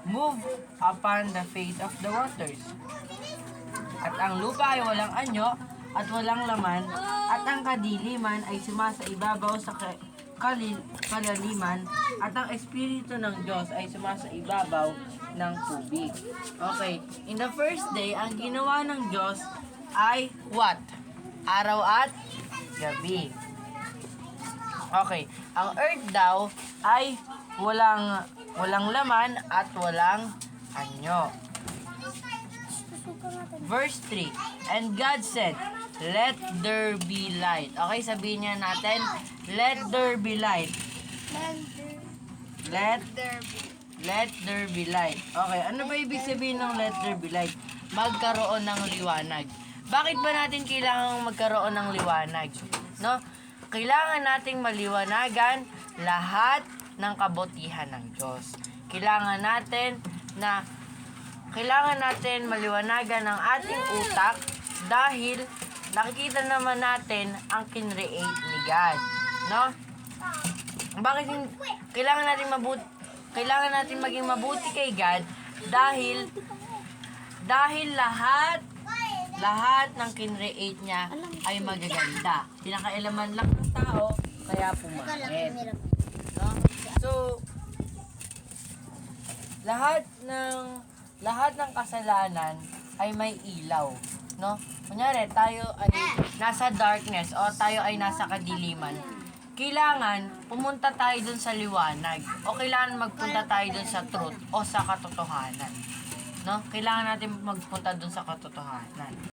move upon the face of the waters. At ang lupa ay walang anyo at walang laman, at ang kadiliman ay sumasa ibabaw sa kalaliman, at ang Espiritu ng Diyos ay sumasa ibabaw ng tubig. Okay, in the first day, ang ginawa ng Diyos ay what? Araw at gabi. Okay, ang earth daw ay walang laman at walang anyo. Verse 3, and God said, let there be light. Okay, sabihin niya natin, let there be light. Let there be light. Okay, ano ba ibig sabihin ng let there be light? Magkaroon ng liwanag. Bakit ba natin kailangan magkaroon ng liwanag? No? Kailangan nating maliwanagan lahat ng kabutihan ng Diyos. Kailangan natin maliwanagan ang ating utak dahil nakikita naman natin ang kinreate ni God, no? Bakit kailangan natin maging mabuti kay God dahil lahat ng kinreate niya ay magaganda. Pinakailaman lang ng tao kaya pumangit. No? So lahat ng kasalanan ay may ilaw, no? Kunyari, tayo ay nasa darkness o tayo ay nasa kadiliman. Kailangan pumunta tayo dun sa liwanag o kailangan magpunta tayo dun sa truth o sa katotohanan. No? Kailangan natin magpunta dun sa katotohanan.